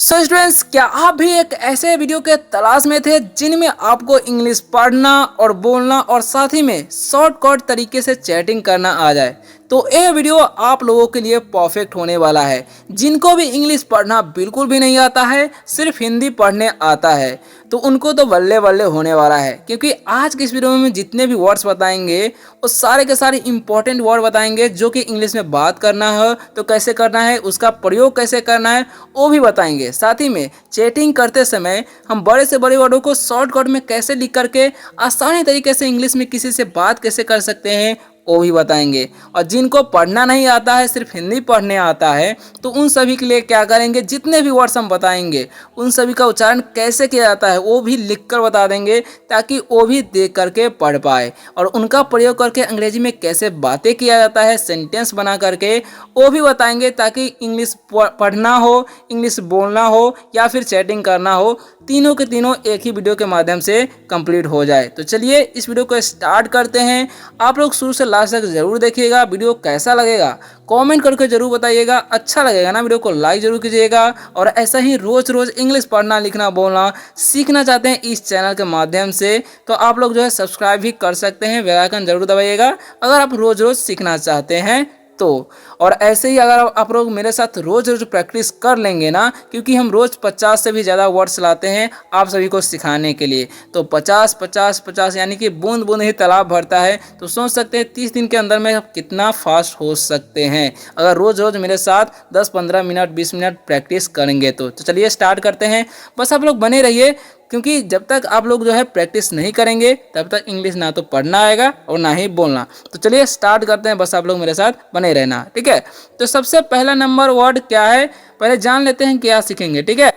So students, क्या आप भी एक ऐसे वीडियो के तलाश में थे जिनमें आपको इंग्लिश पढ़ना और बोलना और साथ ही में शॉर्टकट तरीके से चैटिंग करना आ जाए? तो यह वीडियो आप लोगों के लिए परफेक्ट होने वाला है। जिनको भी इंग्लिश पढ़ना बिल्कुल भी नहीं आता है, सिर्फ हिंदी पढ़ने आता है, तो उनको तो बल्ले बल्ले होने वाला है। क्योंकि आज की इस वीडियो में जितने भी वर्ड्स बताएंगे वो सारे के सारे इंपॉर्टेंट वर्ड बताएंगे, जो कि इंग्लिश में बात करना है तो कैसे करना है, उसका प्रयोग कैसे करना है वो भी बताएंगे। साथ ही में चैटिंग करते समय हम बड़े से बड़े वर्डों को शॉर्टकट में कैसे लिख करके आसानी तरीके से इंग्लिश में किसी से बात कैसे कर सकते हैं वो भी बताएंगे। और जिनको पढ़ना नहीं आता है, सिर्फ हिंदी पढ़ने आता है, तो उन सभी के लिए क्या करेंगे, जितने भी वर्ड्स हम बताएंगे उन सभी का उच्चारण कैसे किया जाता है वो भी लिख कर बता देंगे, ताकि वो भी देख करके पढ़ पाए। और उनका प्रयोग करके अंग्रेजी में कैसे बातें किया जाता है, सेंटेंस बना करके वो भी बताएंगे, ताकि इंग्लिश पढ़ना हो, इंग्लिश बोलना हो या फिर चैटिंग करना हो, तीनों के तीनों एक ही वीडियो के माध्यम से कंप्लीट हो जाए। तो चलिए इस वीडियो को स्टार्ट करते हैं। आप लोग शुरू से लास्ट तक जरूर देखिएगा। वीडियो कैसा लगेगा कमेंट करके जरूर बताइएगा। अच्छा लगेगा ना वीडियो को लाइक जरूर कीजिएगा। और ऐसा ही रोज रोज इंग्लिश पढ़ना लिखना बोलना सीखना चाहते हैं इस चैनल के माध्यम से, तो आप लोग जो है सब्सक्राइब भी कर सकते हैं। बेल आइकन जरूर दबाइएगा अगर आप रोज रोज सीखना चाहते हैं तो। और ऐसे ही अगर आप लोग मेरे साथ रोज रोज प्रैक्टिस कर लेंगे ना, क्योंकि हम रोज 50 से भी ज़्यादा वर्ड्स लाते हैं आप सभी को सिखाने के लिए, तो 50 50 50 यानी कि बूंद बूंद ही तालाब भरता है। तो सोच सकते हैं 30 दिन के अंदर में आप कितना फास्ट हो सकते हैं अगर रोज रोज मेरे साथ 10-15 मिनट 20 मिनट प्रैक्टिस करेंगे तो। चलिए स्टार्ट करते हैं। बस आप लोग बने रहिए, क्योंकि जब तक आप लोग जो है प्रैक्टिस नहीं करेंगे तब तक इंग्लिश ना तो पढ़ना आएगा और ना ही बोलना। तो चलिए स्टार्ट करते हैं, बस आप लोग मेरे साथ बने रहना, ठीक है। तो सबसे पहला नंबर वर्ड क्या है, पहले जान लेते हैं क्या सीखेंगे, ठीक है।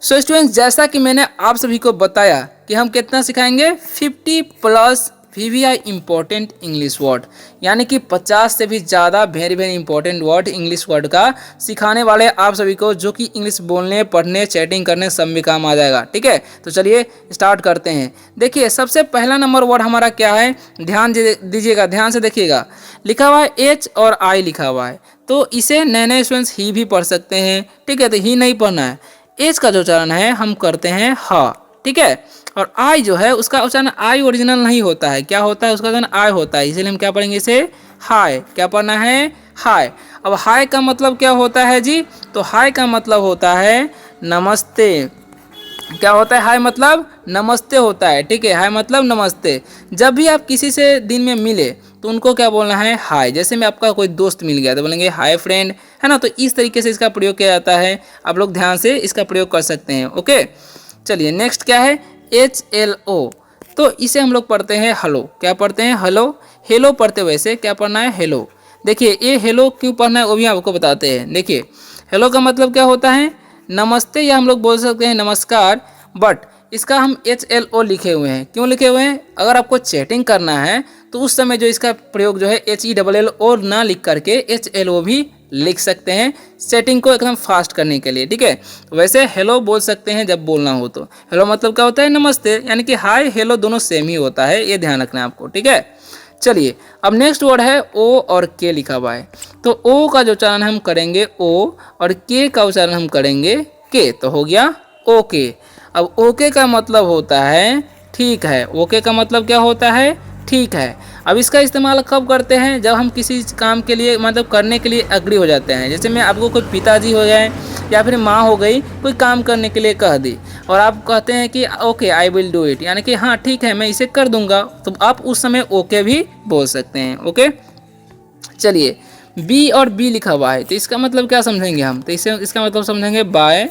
सो स्टूडेंट्स, जैसा कि मैंने आप सभी को बताया कि हम कितना सिखाएंगे, 50+ VVI इंपॉर्टेंट इंग्लिश वर्ड, यानी कि 50 से भी ज़्यादा very very important word English word का सिखाने वाले आप सभी को, जो कि इंग्लिश बोलने पढ़ने चैटिंग करने सब में काम आ जाएगा, ठीक है। तो चलिए स्टार्ट करते हैं। देखिए सबसे पहला नंबर वर्ड हमारा क्या है, ध्यान दीजिएगा, ध्यान से देखिएगा। लिखा हुआ है H और I लिखा हुआ है, तो इसे नए नए स्टूडेंट्स ही भी पढ़ सकते हैं, ठीक है। तो ही नहीं पढ़ना है। H का जो उच्चारण है हम करते हैं हा, ठीक है। और आई जो है उसका उच्चारण आई ओरिजिनल नहीं होता है, क्या होता है उसका उच्चारण आई होता है, इसीलिए हम क्या पढ़ेंगे इसे हाय। क्या पढ़ना है, हाय। अब हाय का मतलब क्या होता है जी, तो हाय का मतलब होता है नमस्ते। क्या होता है हाय मतलब नमस्ते होता है, ठीक है। हाय मतलब नमस्ते। जब भी आप किसी से दिन में मिले तो उनको क्या बोलना है, हाय। जैसे में आपका कोई दोस्त मिल गया तो बोलेंगे हाय फ्रेंड, है ना। तो इस तरीके से इसका प्रयोग किया जाता है, आप लोग ध्यान से इसका प्रयोग कर सकते हैं, ओके। चलिए नेक्स्ट क्या है, HLO, तो इसे हम लोग पढ़ते हैं हेलो। क्या पढ़ते हैं, हेलो। हेलो पढ़ते हुए से क्या पढ़ना है, हेलो। देखिए ये हेलो क्यों पढ़ना है वो भी आपको बताते हैं। देखिए हेलो का मतलब क्या होता है, नमस्ते, या हम लोग बोल सकते हैं नमस्कार, बट इसका हम HLO लिखे हुए हैं। क्यों लिखे हुए हैं, अगर आपको चैटिंग करना है तो उस समय जो इसका प्रयोग जो है HELL ना लिख करके HLO भी लिख सकते हैं, सेटिंग को एकदम फास्ट करने के लिए, ठीक है। वैसे हेलो बोल सकते हैं जब बोलना हो तो। हेलो मतलब क्या होता है, नमस्ते, यानी कि हाय हेलो दोनों सेम ही होता है, ये ध्यान रखना है आपको, ठीक है। चलिए अब नेक्स्ट वर्ड है O और K लिखा हुआ है, तो O का जो उच्चारण हम करेंगे O और K का उच्चारण हम करेंगे K, तो हो गया ओके। अब ओके का मतलब होता है ठीक है। ओके का मतलब क्या होता है, ठीक है। अब इसका इस्तेमाल कब करते हैं, जब हम किसी काम के लिए मतलब करने के लिए एग्री हो जाते हैं। जैसे मैं आपको कोई पिताजी हो गए या फिर माँ हो गई, कोई काम करने के लिए कह दी और आप कहते हैं कि okay I will do it, यानी कि हाँ ठीक है मैं इसे कर दूंगा, तो आप उस समय ओके भी बोल सकते हैं, ओके। चलिए B और B लिखा हुआ है, तो इसका मतलब क्या समझेंगे हम, तो इसका मतलब समझेंगे by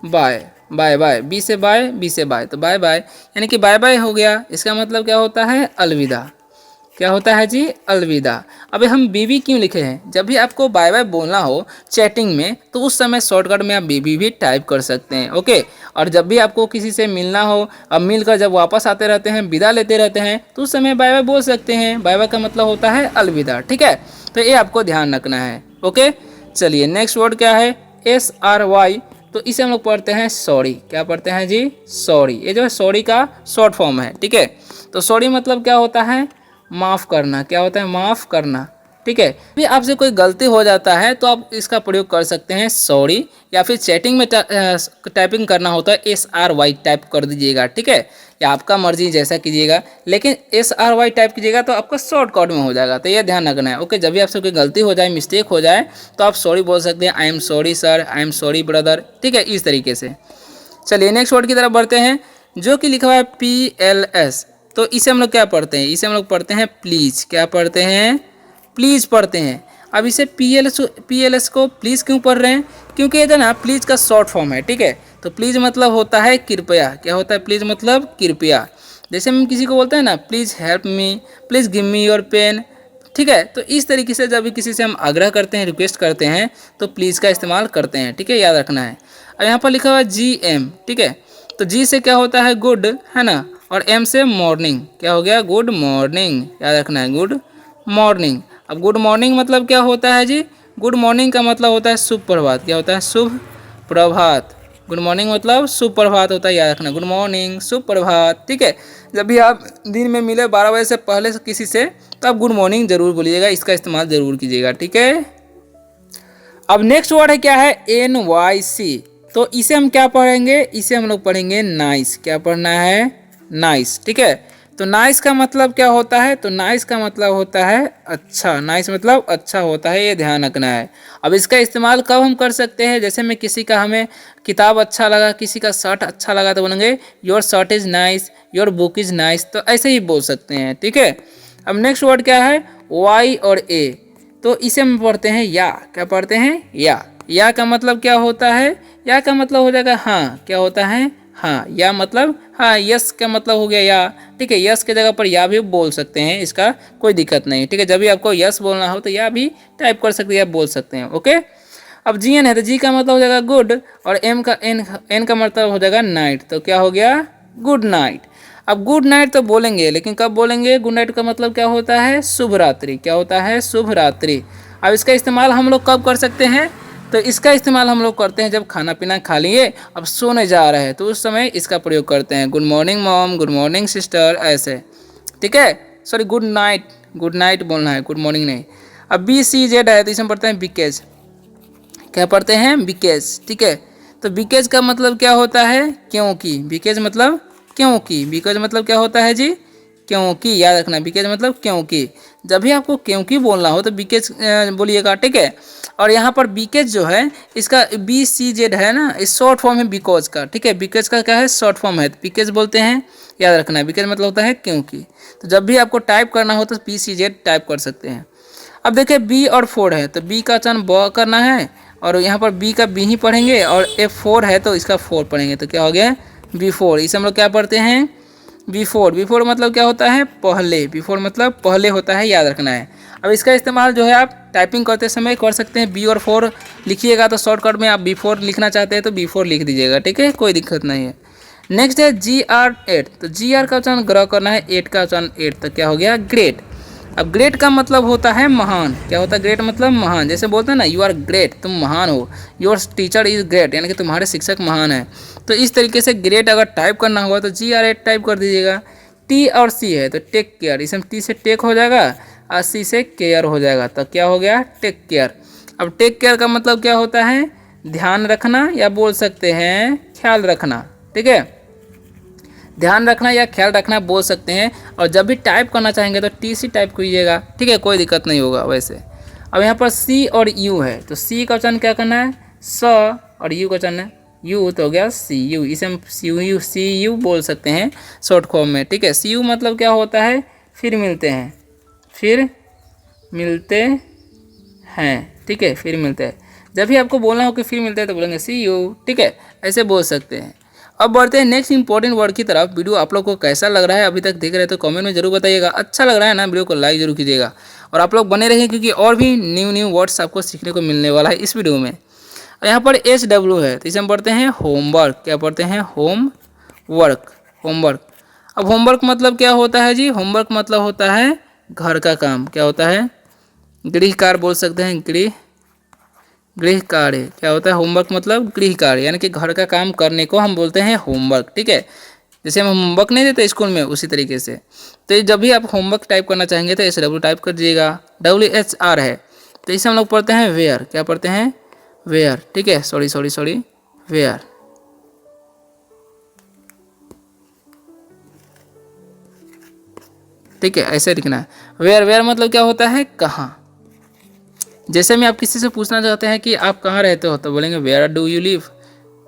by by by, B से बाय बी से बाय, तो बाय बाय यानी कि बाय बाय हो गया। इसका मतलब क्या होता है, अलविदा। क्या होता है जी, अलविदा। अबे हम बीबी क्यों लिखे हैं, जब भी आपको बाय बाय बोलना हो चैटिंग में तो उस समय शॉर्टकट में आप बीबी भी टाइप कर सकते हैं, ओके। और जब भी आपको किसी से मिलना हो, अब मिलकर जब वापस आते रहते हैं, विदा लेते रहते हैं, तो उस समय बाय बाय बोल सकते हैं। बाय बाय का मतलब होता है अलविदा, ठीक है। तो ये आपको ध्यान रखना है, ओके। चलिए नेक्स्ट वर्ड क्या है, SRY, तो इसे हम लोग पढ़ते हैं सॉरी। क्या पढ़ते हैं जी, सॉरी। ये जो है सॉरी का शॉर्ट फॉर्म है, ठीक है। तो सॉरी मतलब क्या होता है, माफ़ करना। क्या होता है, माफ़ करना, ठीक है। भी आपसे कोई गलती हो जाता है तो आप इसका प्रयोग कर सकते हैं सॉरी, या फिर चैटिंग में टाइपिंग करना होता है SRY टाइप कर दीजिएगा, ठीक है, या आपका मर्जी जैसा कीजिएगा, लेकिन SRY टाइप कीजिएगा तो आपका शॉर्टकट में हो जाएगा, तो ये ध्यान रखना है। ओके, जब भी आपसे कोई गलती हो जाए, मिस्टेक हो जाए, तो आप सॉरी बोल सकते हैं, I am sorry sir, I am sorry brother, ठीक है, इस तरीके से। चलिए नेक्स्ट वर्ड की तरफ बढ़ते हैं, जो कि लिखा हुआ है PLS। तो इसे हम लोग क्या पढ़ते हैं, इसे हम लोग पढ़ते हैं प्लीज़, क्या पढ़ते हैं, प्लीज़ पढ़ते हैं। अब इसे PLS को प्लीज़ क्यों पढ़ रहे हैं, क्योंकि ये जो ना प्लीज़ का शॉर्ट फॉर्म है, ठीक है। तो प्लीज़ मतलब होता है कृपया, क्या होता है प्लीज़ मतलब कृपया। जैसे हम किसी को बोलते हैं ना, please help me, please give me your pen, ठीक है। तो इस तरीके से जब भी किसी से हम आग्रह करते हैं, रिक्वेस्ट करते हैं, तो प्लीज़ का इस्तेमाल करते हैं, ठीक है, याद रखना है। और यहाँ पर लिखा हुआ है GM, ठीक है। तो G से क्या होता है गुड, है ना, और M से मॉर्निंग, क्या हो गया गुड मॉर्निंग, याद रखना है गुड मॉर्निंग। अब गुड मॉर्निंग मतलब क्या होता है जी, गुड मॉर्निंग का मतलब होता है शुभ प्रभात, क्या होता है शुभ प्रभात। गुड मॉर्निंग मतलब शुभ प्रभात होता है, याद रखना, गुड मॉर्निंग शुभ प्रभात, ठीक है। जब भी आप दिन में मिले 12 बजे से पहले से किसी से, तो आप गुड मॉर्निंग जरूर बोलिएगा, इसका इस्तेमाल जरूर कीजिएगा, ठीक है। अब नेक्स्ट वर्ड है क्या है NYC। तो इसे हम क्या पढ़ेंगे, इसे हम लोग पढ़ेंगे नाइस, क्या पढ़ना है नाइस, ठीक है। तो नाइस का मतलब क्या होता है, तो नाइस का मतलब होता है अच्छा, नाइस मतलब अच्छा होता है, ये ध्यान रखना है। अब इसका इस्तेमाल कब हम कर सकते हैं, जैसे में किसी का हमें किताब अच्छा लगा, किसी का शर्ट अच्छा लगा, तो बोलेंगे your shirt is nice, your book is nice, तो ऐसे ही बोल सकते हैं, ठीक है। अब नेक्स्ट वर्ड क्या है Y और A। तो इसे हम पढ़ते हैं या, क्या पढ़ते हैं या का मतलब क्या होता है, या का मतलब हो जाएगा हाँ, क्या होता है हाँ, या मतलब हाँ, यस का मतलब हो गया या, ठीक है। यस के जगह पर या भी बोल सकते हैं, इसका कोई दिक्कत नहीं, ठीक है। जब भी आपको यस बोलना हो तो या भी टाइप कर सकते हैं, या बोल सकते हैं, ओके। अब GN है तो जी का मतलब हो जाएगा गुड, और एन का मतलब हो जाएगा नाइट, तो क्या हो गया गुड नाइट। अब गुड नाइट तो बोलेंगे, लेकिन कब बोलेंगे, गुड नाइट का मतलब क्या होता है शुभ रात्रि, क्या होता है शुभ रात्रि। अब इसका इस्तेमाल हम लोग कब कर सकते हैं, तो इसका इस्तेमाल हम लोग करते हैं जब खाना पीना खा लिए, अब सोने जा रहे हैं, तो उस समय इसका प्रयोग करते हैं, good morning mom, good morning sister, ऐसे, ठीक है। सॉरी गुड नाइट बोलना है, गुड मॉर्निंग नहीं। अब BCZ है तो इसे हम पढ़ते हैं बिकेज, क्या पढ़ते हैं बिकेज, ठीक है। तो बिकेज का मतलब क्या होता है क्योंकि, बिकेज मतलब क्योंकि, बिकॉज मतलब क्या होता है जी क्योंकि, याद रखना बिकॉज मतलब क्योंकि। जब भी आपको क्योंकि बोलना हो तो बिकॉज बोलिएगा, ठीक है। और यहाँ पर बिकॉज जो है इसका BCZ है ना, इस शॉर्ट फॉर्म है बिकॉज का, ठीक है। बिकॉज का क्या है शॉर्ट फॉर्म है, बिकॉज बोलते हैं, याद रखना है। बिकॉज मतलब होता है क्योंकि। तो जब भी आपको टाइप करना हो तो BCZ टाइप कर सकते हैं। अब देखिए B और 4 है तो B का चयन ब करना है, और यहाँ पर B का B ही पढ़ेंगे, और F4 है तो इसका 4 पढ़ेंगे, तो क्या हो गया B4। इसे हम लोग क्या पढ़ते हैं B4 मतलब क्या होता है पहले, B4 मतलब पहले होता है, याद रखना है। अब इसका इस्तेमाल जो है आप टाइपिंग करते समय कर सकते हैं, B और 4 लिखिएगा तो शॉर्टकट में आप B4 लिखना चाहते हैं तो B4 लिख दीजिएगा, ठीक है, कोई दिक्कत नहीं है। नेक्स्ट है GR8। तो GR का उच्चारण ग्रह करना है, 8 का उच्चारण 8, तो क्या हो गया ग्रेट। अब ग्रेट का मतलब होता है महान, क्या होता है ग्रेट मतलब महान। जैसे बोलते हैं ना यू आर ग्रेट, तुम महान हो, योर टीचर इज ग्रेट, यानी कि तुम्हारे शिक्षक महान है। तो इस तरीके से ग्रेट अगर टाइप करना हुआ तो GR8 टाइप कर दीजिएगा। T और C है तो टेक केयर, इसमें T से टेक हो जाएगा और C से केयर हो जाएगा, तो क्या हो गया टेक केयर। अब टेक केयर का मतलब क्या होता है ध्यान रखना, या बोल सकते हैं ख्याल रखना, ठीक है। ध्यान रखना या ख्याल रखना बोल सकते हैं। और जब भी टाइप करना चाहेंगे तो TC टाइप कीजिएगा, ठीक है, कोई दिक्कत नहीं होगा वैसे। अब यहाँ पर C और U है तो C का उच्चारण क्या करना है स, और U का उच्चारण है U, तो हो गया CU। इसे हम CU बोल सकते हैं शॉर्ट फॉर्म में, ठीक है। CU मतलब क्या होता है फिर मिलते हैं, फिर मिलते हैं, ठीक है, फिर मिलते हैं। जब भी आपको बोलना हो कि फिर मिलते हैं तो बोलेंगे CU, ठीक है, ऐसे बोल सकते हैं। अब बढ़ते हैं नेक्स्ट इंपॉर्टेंट वर्ड की तरफ। वीडियो आप लोग को कैसा लग रहा है अभी तक देख रहे हैं तो कमेंट में जरूर बताइएगा। अच्छा लग रहा है ना वीडियो को लाइक जरूर कीजिएगा, और आप लोग बने रहिए क्योंकि और भी न्यू वर्ड्स आपको सीखने को मिलने वाला है इस वीडियो में। और यहाँ पर HW है तो इसे हम पढ़ते हैं होमवर्क, क्या पढ़ते हैं होमवर्क। अब होमवर्क मतलब क्या होता है जी, होमवर्क मतलब होता है घर का काम, क्या होता है गृह कार्य बोल सकते हैं, गृह कार्य। क्या होता है होमवर्क मतलब गृह कार्य, यानी कि घर का काम करने को हम बोलते हैं होमवर्क, ठीक है। जैसे हम होमवर्क नहीं देते स्कूल में, उसी तरीके से। तो जब भी आप होमवर्क टाइप करना चाहेंगे तो SW टाइप कर दीजिएगा, WHR है। तो इसे हम लोग पढ़ते हैं वेयर, क्या पढ़ते हैं, वेयर, ठीक है, सॉरी वेयर। ठीक है, ऐसे लिखना है वेयर। वेयर मतलब क्या होता है, कहाँ। जैसे में आप किसी से पूछना चाहते हैं कि आप कहाँ रहते हो, तो बोलेंगे वेयर डू यू लिव,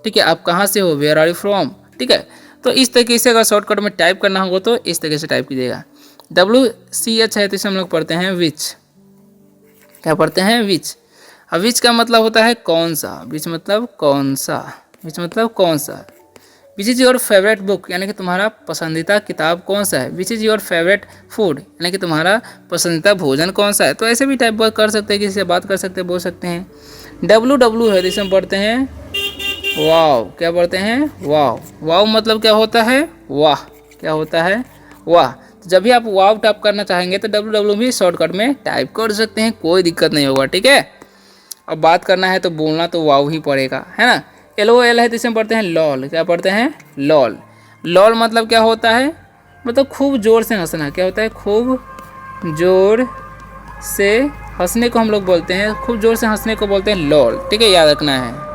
ठीक है, आप कहाँ से हो, वेयर आर यू फ्रॉम, ठीक है। तो इस तरीके से अगर शॉर्टकट में टाइप करना होगा तो इस तरीके से टाइप कीजिएगा। WCH है तो इसे हम लोग पढ़ते हैं विच, क्या पढ़ते हैं, विच। अब विच का मतलब होता है कौन सा, विच मतलब कौन सा, विच मतलब कौन सा। Which is your favourite book, यानी कि तुम्हारा पसंदीदा किताब कौन सा है। Which is your favourite food, यानी कि तुम्हारा पसंदीदा भोजन कौन सा है। तो ऐसे भी टाइप कर सकते हैं, किसी से बात कर सकते हैं, बोल सकते हैं। WW है जिसे हम पढ़ते हैं वाव, क्या पढ़ते हैं, वाव। वाव मतलब क्या होता है, वाह, क्या होता है, वाह। तो जब भी आप वाव टाइप करना चाहेंगे तो WW भी शॉर्टकट में टाइप कर सकते हैं, कोई दिक्कत नहीं होगा, ठीक है। अब बात करना है तो बोलना तो वाव ही पड़ेगा, है ना। LOL है तो इसे हम पढ़ते हैं लॉल, क्या पढ़ते हैं, लॉल। लॉल मतलब क्या होता है, मतलब खूब जोर से हंसना, क्या होता है, खूब जोर से हंसने को हम लोग बोलते हैं, खूब जोर से हंसने को बोलते हैं लॉल, ठीक है, याद रखना है।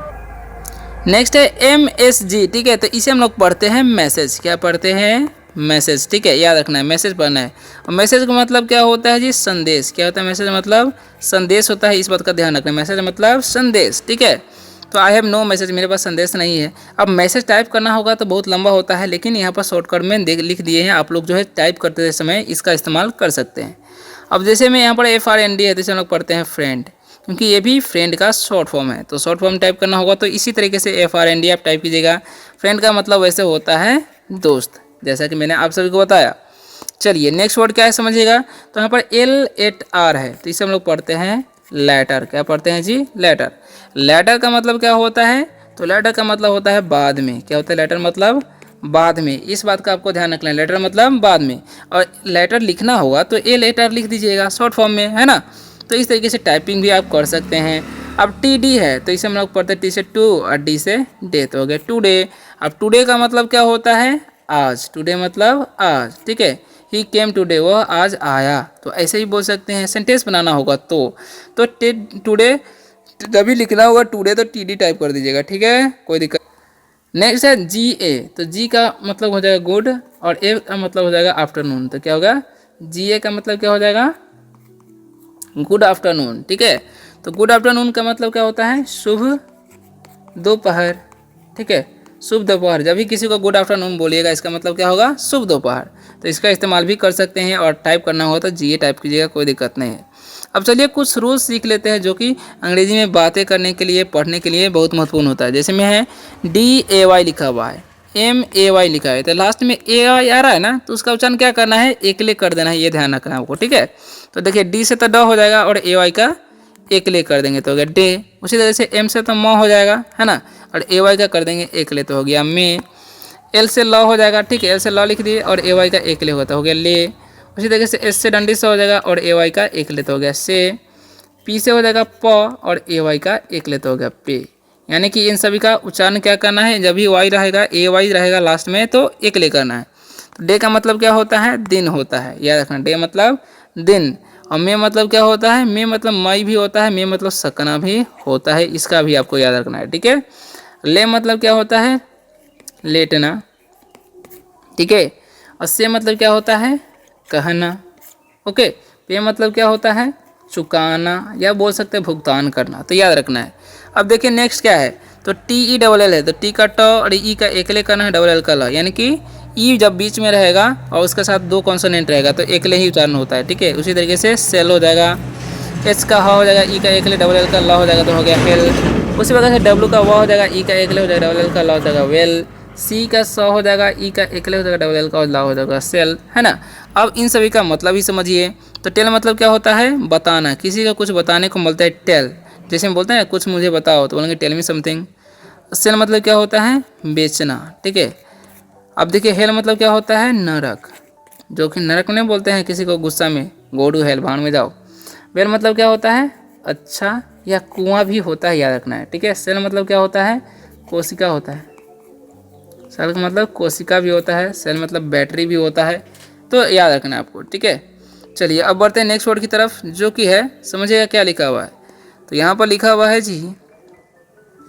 नेक्स्ट है MSG, ठीक है, तो इसे हम लोग पढ़ते हैं मैसेज, क्या पढ़ते हैं, मैसेज, ठीक है, याद रखना है, मैसेज पढ़ना है। और मैसेज का मतलब क्या होता है जी, संदेश, क्या होता है, मैसेज मतलब संदेश होता है, इस बात का ध्यान रखना, मैसेज मतलब संदेश, ठीक है। तो आई हैव नो मैसेज, मेरे पास संदेश नहीं है। अब मैसेज टाइप करना होगा तो बहुत लंबा होता है, लेकिन यहाँ पर शॉर्टकट में लिख दिए हैं, आप लोग जो है टाइप करते समय इसका इस्तेमाल कर सकते हैं। अब जैसे मैं यहाँ पर FRND है तो इसे हम लोग पढ़ते हैं फ्रेंड, क्योंकि ये भी फ्रेंड का शॉर्ट फॉर्म है। तो शॉर्ट फॉर्म टाइप करना होगा तो इसी तरीके से FRND आप टाइप कीजिएगा। फ्रेंड का मतलब वैसे होता है दोस्त, जैसा कि मैंने आप सभी को बताया। चलिए नेक्स्ट वर्ड क्या है समझिएगा। तो यहाँ पर LATR है तो इसे हम लोग पढ़ते हैं लेटर, क्या पढ़ते हैं जी, लेटर। लेटर का मतलब क्या होता है, तो लेटर का मतलब होता है बाद में, क्या होता है, लेटर मतलब बाद में। इस बात का आपको ध्यान रखना है, लेटर मतलब बाद में। और लेटर लिखना होगा तो LATR लिख दीजिएगा शॉर्ट फॉर्म में, है ना। तो इस तरीके से टाइपिंग भी आप कर सकते हैं। अब TD है तो इसे हम लोग पढ़ते हैं T से टू और D से डे, तो हो गया टुडे। अब टुडे का मतलब क्या होता है, आज, टुडे मतलब आज, ठीक है। ही केम टुडे, वह आज आया, तो ऐसे ही बोल सकते हैं। सेंटेंस बनाना होगा तो टुडे जब भी लिखना होगा टुडे तो TD टाइप कर दीजिएगा, ठीक है, कोई दिक्कत। नेक्स्ट है GA, तो G का मतलब हो जाएगा गुड और A का मतलब हो जाएगा आफ्टरनून, तो क्या होगा, GA का मतलब क्या हो जाएगा, गुड आफ्टरनून, ठीक है। तो गुड आफ्टरनून का मतलब क्या होता है, शुभ दोपहर, ठीक है, शुभ दोपहर। जब भी किसी को गुड आफ्टरनून बोलिएगा इसका मतलब क्या होगा, शुभ दोपहर। तो इसका इस्तेमाल भी कर सकते हैं और टाइप करना होगा तो GA टाइप कीजिएगा, कोई दिक्कत नहीं है। अब चलिए कुछ रूल्स सीख लेते हैं जो कि अंग्रेजी में बातें करने के लिए, पढ़ने के लिए बहुत महत्वपूर्ण होता है। जैसे में है DAY लिखा हुआ है, MAY लिखा है, तो लास्ट में AI आ रहा है ना, तो उसका उच्चारण क्या करना है, एकले कर देना है, ये ध्यान रखना है आपको, ठीक है। तो देखिए D से तो ड हो जाएगा और AY का एकले कर देंगे तो हो गया डे। उसी तरह से M से तो म हो जाएगा, है ना, और AY का कर देंगे एकले तो हो गया मे। L से ल हो जाएगा, ठीक है, L से ल लिख दिए और AY का एकले होता हो गया ले। उसी तरीके से S से डंडी से हो जाएगा और AY का एकले तो हो गया से। P से हो जाएगा प और AY का एकले तो हो गया पे। यानी कि इन सभी का उच्चारण क्या करना है, जब भी Y रहेगा, AY रहेगा लास्ट में तो एकले करना है। तो डे का मतलब क्या होता है, दिन होता है, याद रखना, डे मतलब दिन। और मे मतलब क्या होता है, मे मतलब मई भी होता है, मे मतलब सकना भी होता है, इसका भी आपको याद रखना है, ठीक है। ले मतलब क्या होता है, लेटना, ठीक है। और से मतलब क्या होता है, कहना, ओके। पे मतलब क्या होता है, चुकाना, या बोल सकते हैं भुगतान करना, तो याद रखना है। अब देखिए नेक्स्ट क्या है, तो TELL है तो टी का ट और ई का एकले करना है, डबल एल का ल, यानी कि ई जब बीच में रहेगा और उसके साथ दो कॉन्सोनेंट रहेगा तो एकले ही उच्चारण होता है, ठीक है। उसी तरीके से सेल हो जाएगा, एच का ह हो जाएगा, ई का एकले, डबल एल का ल हो जाएगा तो हो गया हेल। उसी प्रकार से डब्ल्यू का व हो जाएगा, ई का एकले हो जाएगा, डबल एल का ल हो जाएगा वेल। सी का स हो जाएगा, ई का एकले हो जाएगा, डबल एल का ला हो जाएगा सेल, है ना। अब इन सभी का मतलब ही समझिए। तो टेल मतलब क्या होता है, बताना, किसी का कुछ बताने को बोलता है टेल। जैसे हम बोलते हैं कुछ मुझे बताओ तो बोलेंगे टेल मी समथिंग। सेल मतलब क्या होता है, बेचना, ठीक है। अब देखिए हेल मतलब क्या होता है, नरक, जो कि नरक नहीं बोलते हैं किसी को गुस्सा में, गो टू हेल, भाड़ में जाओ। वेल मतलब क्या होता है, अच्छा या कुआं भी होता है, याद रखना है, ठीक है। सेल मतलब क्या होता है, कोशिका होता है, सेल का मतलब कोशिका भी होता है, सेल मतलब बैटरी भी होता है, तो याद रखना है आपको, ठीक है। चलिए अब बढ़ते हैं नेक्स्ट वर्ड की तरफ, जो कि है, समझिएगा क्या लिखा हुआ है। तो यहाँ पर लिखा हुआ है जी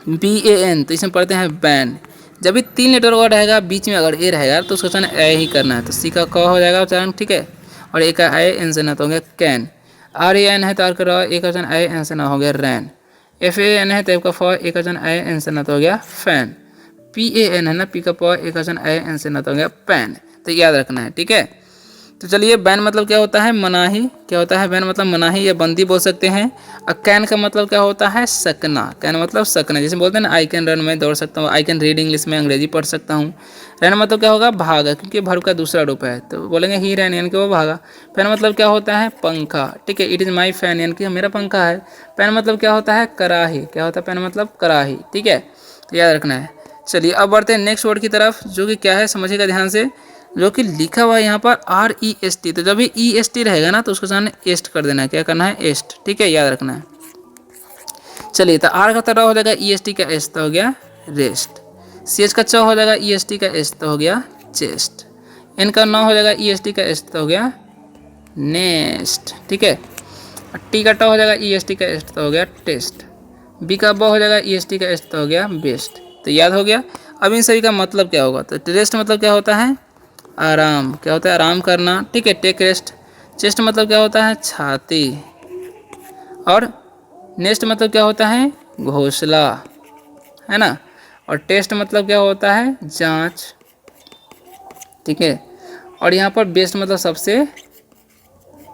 BAN, तो इसमें पढ़ते हैं बैन। जब भी 3 लेटर वर्ड रहेगा, बीच में अगर ए रहेगा तो उसका उच्चारण ए ही करना है। तो सी का क हो जाएगा उच्चारण, ठीक है। और ए का ए एन से ना तो हो गया कैन। RAN है तो आर का र, ए का उच्चारण ए एन से ना हो गया रैन। FAN है तो एफ का फ, ए का उच्चारण ए एन से ना तो हो गया फैन। PAN है ना, पी का प, ए का उच्चारण ए एन से ना तो हो गया पैन। तो याद रखना है, ठीक है। तो चलिए बैन मतलब क्या होता है, मनाही। क्या होता है बैन मतलब मनाही या बंदी बोल सकते हैं। और कैन का मतलब क्या होता है, सकना। कैन मतलब सकना, जैसे बोलते हैं ना आई कैन रन, मैं दौड़ सकता हूँ। आई कैन रीड, इंग्लिश में अंग्रेजी पढ़ सकता हूँ। रन मतलब क्या होगा, भागा, क्योंकि भर का दूसरा रूप है, तो बोलेंगे ही रैन, यानी कि वो भागा। फैन मतलब क्या होता है, पंखा, ठीक है। इट इज़ माई फैन, यानी कि मेरा पंखा है। पैन मतलब क्या होता है, कराही। क्या होता है पैन मतलब, कराही, ठीक है। तो याद रखना है। चलिए अब बढ़ते हैं नेक्स्ट वर्ड की तरफ, जो कि क्या है समझिएगा ध्यान से, जो कि लिखा हुआ है यहाँ पर REST। तो जब भी EST रहेगा ना तो उसके सामने एस्ट कर देना है। क्या करना है, एस्ट, ठीक है, याद रखना है। चलिए तो आर का तड़ा हो जाएगा EST का एस, तो हो गया रेस्ट। CH का च हो जाएगा EST का एस, तो हो गया चेस्ट। N का न हो जाएगा EST का एस, तो हो गया नेस्ट, ठीक है। T का ट हो जाएगा EST का एस, तो हो गया टेस्ट। B का ब हो जाएगा EST का एस, तो हो गया बेस्ट। तो याद हो गया। अब इन सभी का मतलब क्या होगा, तो रेस्ट मतलब क्या होता है, आराम। क्या होता है, आराम करना, ठीक है, टेक रेस्ट। चेस्ट मतलब क्या होता है, छाती। और नेस्ट मतलब क्या होता है, घोंसला, है ना। और टेस्ट मतलब क्या होता है, जांच, ठीक है। और यहाँ पर बेस्ट मतलब सबसे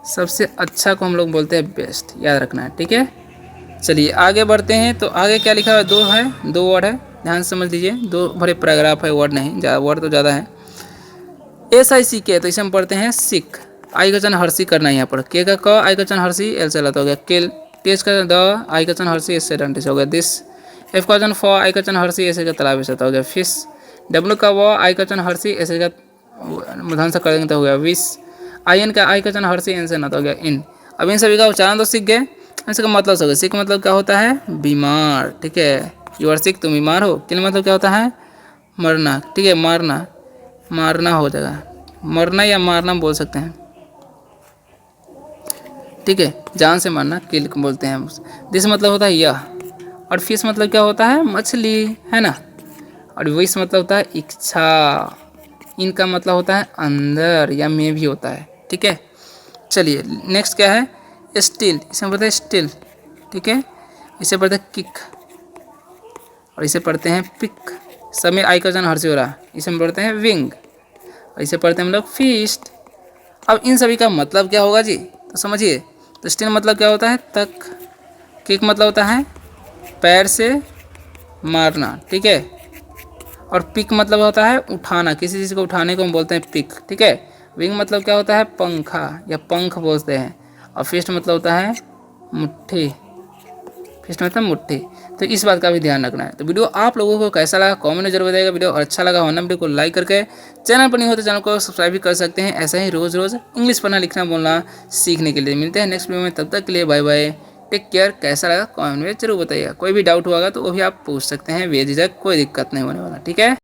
सबसे अच्छा को हम लोग बोलते हैं बेस्ट, याद रखना है, ठीक है। चलिए आगे बढ़ते हैं। तो आगे क्या लिखा है, दो वर्ड है, ध्यान से समझ लीजिए। दो बड़े पैराग्राफ है, वर्ड नहीं, वर्ड तो ज़्यादा है। SICK, तो इसे हम पढ़ते हैं सिक। आई का चन हर्षी करना है यहाँ पर। के का क, आई का चन हर्षी, एल से लता हो गया किल। टेस्ट का द, आई का चन हर्षी, एस से डंटिस हो गया दिस। एफ का चन फ, आई का चन हर्षी, एस का तालाब से हो गया फिश। डब्ल्यू का व, आई का चन हर्षी, एस का धन से कर देंगे तो हो गया विश। IN का आई का चन हर्षी, एन से ना तो हो गया इन। अब इन सभी का उच्चारण तो सीख गए, इसका मतलब समझ। सिक मतलब क्या होता है, बीमार, ठीक है। यू आर सिक, तुम बीमार हो। किल मतलब क्या होता है, मरना, ठीक है, मारना, मारना हो जाएगा, मरना या मारना बोल सकते हैं, ठीक है, जान से मारना किल बोलते हैं। दिस मतलब होता है यह। और फिश मतलब क्या होता है, मछली, है ना। और विश मतलब होता है इच्छा। इनका मतलब होता है अंदर या में भी होता है, ठीक है। चलिए नेक्स्ट क्या है, स्टिल, इसे पढ़ते हैं स्टिल, ठीक है। इसे पढ़ते हैं किक, और इसे पढ़ते हैं पिक। सब में आई का जन हर्ष हो रहा, इसे हम पढ़ते हैं विंग, और इसे पढ़ते हैं हम लोग फीस्ट। अब इन सभी का मतलब क्या होगा जी, तो समझिए। तो स्टिल मतलब क्या होता है, तक। किक मतलब होता है पैर से मारना, ठीक है। और पिक मतलब होता है उठाना, किसी चीज़ को उठाने को हम बोलते हैं पिक, ठीक है। विंग मतलब क्या होता है, पंखा या पंख बोलते हैं। और फिस्ट मतलब होता है मुट्ठी, फिस्ट मतलब मुट्ठी। तो इस बात का भी ध्यान रखना है। तो वीडियो आप लोगों को कैसा लगा कमेंट में जरूर बताइएगा। वीडियो अच्छा लगा हो ना, वीडियो को लाइक करके, चैनल पर नहीं हो तो चैनल को सब्सक्राइब भी कर सकते हैं। ऐसा ही रोज़ रोज़ इंग्लिश पढ़ना लिखना बोलना सीखने के लिए। मिलते हैं नेक्स्ट वीडियो में, तब तक के लिए बाय बाय, टेक केयर। कैसा लगा कमेंट में जरूर बताइएगा। कोई भी डाउट होगा तो वो भी आप पूछ सकते हैं बेझिझक, कोई दिक्कत नहीं होने वाला, ठीक है।